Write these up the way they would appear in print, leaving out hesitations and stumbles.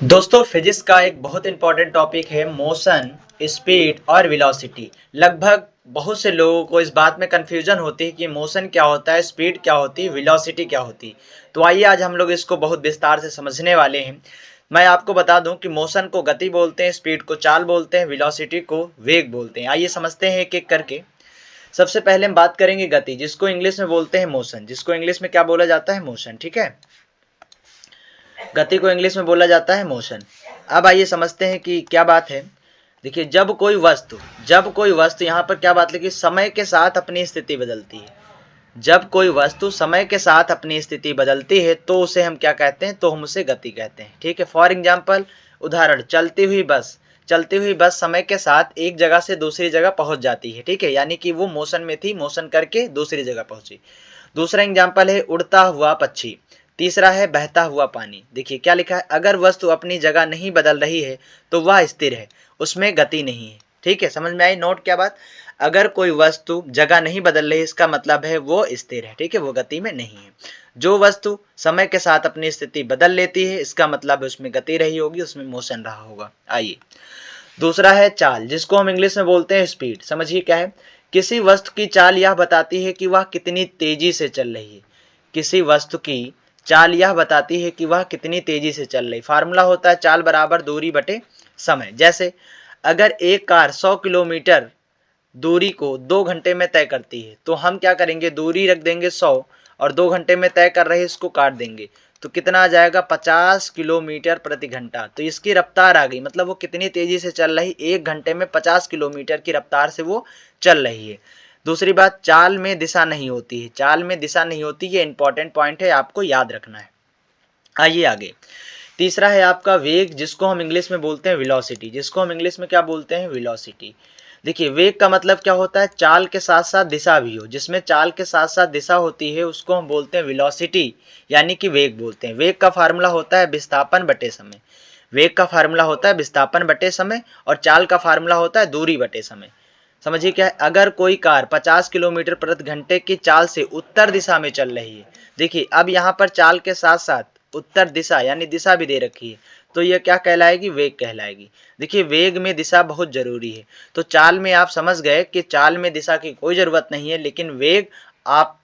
दोस्तों फिजिक्स का एक बहुत इंपॉर्टेंट टॉपिक है मोशन, स्पीड और वेलोसिटी। लगभग बहुत से लोगों को इस बात में कंफ्यूजन होती है कि मोशन क्या होता है, स्पीड क्या होती है, वेलोसिटी क्या होती है। तो आइए आज हम लोग इसको बहुत विस्तार से समझने वाले हैं। मैं आपको बता दूं कि मोशन को गति बोलते हैं, स्पीड को चाल बोलते हैं, वेलोसिटी को वेग बोलते हैं। आइए समझते हैं एक एक करके। सबसे पहले हम बात करेंगे गति, जिसको इंग्लिश में बोलते हैं मोशन। जिसको इंग्लिश में क्या बोला जाता है? मोशन। ठीक है, गति को इंग्लिश में बोला जाता है मोशन। अब आइए समझते हैं कि क्या बात है। देखिए, जब कोई वस्तु यहाँ पर क्या बात लिखी, समय के साथ अपनी स्थिति बदलती है। जब कोई वस्तु समय के साथ अपनी स्थिति बदलती है तो उसे हम क्या कहते हैं? तो हम उसे गति कहते हैं। ठीक है, फॉर एग्जाम्पल, उदाहरण, चलती हुई बस समय के साथ एक जगह से दूसरी जगह पहुंच जाती है। ठीक है, यानी कि वो मोशन में थी, मोशन करके दूसरी जगह पहुंची। दूसरा एग्जाम्पल है उड़ता हुआ पक्षी। तीसरा है बहता हुआ पानी। देखिए क्या लिखा है, अगर वस्तु अपनी जगह नहीं बदल रही है तो वह स्थिर है, उसमें गति नहीं है। ठीक है, समझ में आई? नोट क्या बात, अगर कोई वस्तु जगह नहीं बदल रही, इसका मतलब है वो स्थिर है। ठीक है, वो गति में नहीं है। जो वस्तु समय के साथ अपनी स्थिति बदल लेती है, इसका मतलब है उसमें गति रही होगी, उसमें मोशन रहा होगा। आइए, दूसरा है चाल, जिसको हम इंग्लिश में बोलते हैं स्पीड। समझिए क्या है, किसी वस्तु की चाल यह बताती है कि वह कितनी तेजी से चल रही है। किसी वस्तु की चाल यह बताती है कि वह कितनी तेजी से चल रही। फार्मूला होता है चाल बराबर दूरी बटे समय। जैसे अगर एक कार 100 किलोमीटर दूरी को 2 घंटे में तय करती है तो हम क्या करेंगे, दूरी रख देंगे 100 और 2 घंटे में तय कर रहे इसको काट देंगे, तो कितना आ जाएगा? 50 किलोमीटर प्रति घंटा। तो इसकी रफ्तार आ गई, मतलब वो कितनी तेजी से चल रही, 1 घंटे में 50 किलोमीटर की रफ्तार से वो चल रही है। दूसरी बात, चाल में दिशा नहीं होती है। चाल में दिशा नहीं होती, ये इंपॉर्टेंट पॉइंट है, आपको याद रखना है। आइए आगे, तीसरा है आपका वेग, जिसको हम इंग्लिश में बोलते हैं वेलोसिटी। जिसको हम इंग्लिश में क्या बोलते हैं? वेलोसिटी। देखिए, वेग का मतलब क्या होता है? चाल के साथ साथ दिशा भी हो। जिसमें चाल के साथ साथ दिशा होती है उसको हम बोलते हैं वेलोसिटी, यानी कि वेग बोलते हैं। वेग का फार्मूला होता है विस्थापन बटे समय। वेग का फार्मूला होता है विस्थापन बटे समय, और चाल का फार्मूला होता है दूरी बटे समय। समझिए क्या है, अगर कोई कार 50 किलोमीटर प्रति घंटे की चाल से उत्तर दिशा में चल रही है। देखिए, अब यहाँ पर चाल के साथ साथ उत्तर दिशा यानी दिशा भी दे रखी है, तो यह क्या कहलाएगी? वेग कहलाएगी। देखिए, वेग में दिशा बहुत जरूरी है। तो चाल में आप समझ गए कि चाल में दिशा की कोई जरूरत नहीं है, लेकिन वेग, आप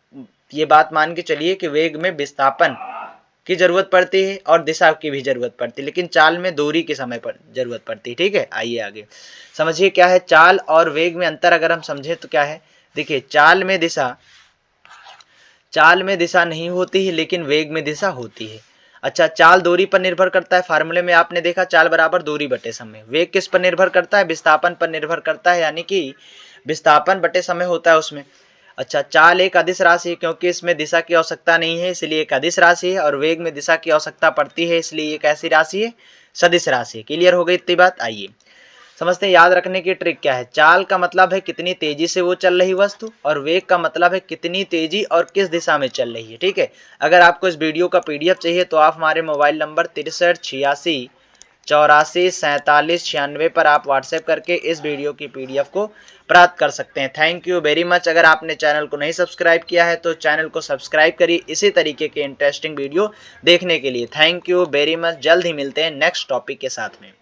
ये बात मान के चलिए कि वेग में विस्थापन की जरूरत पड़ती है और दिशा की भी जरूरत पड़ती है, लेकिन चाल में दूरी के समय पर जरूरत पड़ती है। ठीक है, आइए आगे समझिए क्या है चाल और वेग में अंतर। अगर हम समझे तो क्या है, देखिए, चाल में दिशा नहीं होती है, लेकिन वेग में दिशा होती है। अच्छा, चाल दूरी पर निर्भर करता है। फार्मूले में आपने देखा चाल बराबर दूरी बटे समय। वेग किस पर निर्भर करता है? विस्थापन पर निर्भर करता है, यानी कि विस्थापन बटे समय होता है उसमें। अच्छा, चाल एक अदिश राशि है, क्योंकि इसमें दिशा की आवश्यकता नहीं है, इसलिए एक अदिश राशि है। और वेग में दिशा की आवश्यकता पड़ती है, इसलिए एक ऐसी राशि है, सदिश राशि। क्लियर हो गई इतनी बात? आइए समझते हैं। याद रखने की ट्रिक क्या है, चाल का मतलब है कितनी तेजी से वो चल रही वस्तु, और वेग का मतलब है कितनी तेजी और किस दिशा में चल रही है। ठीक है, अगर आपको इस वीडियो का पीडीएफ चाहिए तो आप हमारे मोबाइल नंबर 6386844796 पर आप व्हाट्सएप करके इस वीडियो की पीडीएफ को प्राप्त कर सकते हैं। Thank you very much. अगर आपने चैनल को नहीं सब्सक्राइब किया है तो चैनल को सब्सक्राइब करिए इसी तरीके के इंटरेस्टिंग वीडियो देखने के लिए। Thank you very much. जल्द ही मिलते हैं नेक्स्ट टॉपिक के साथ में।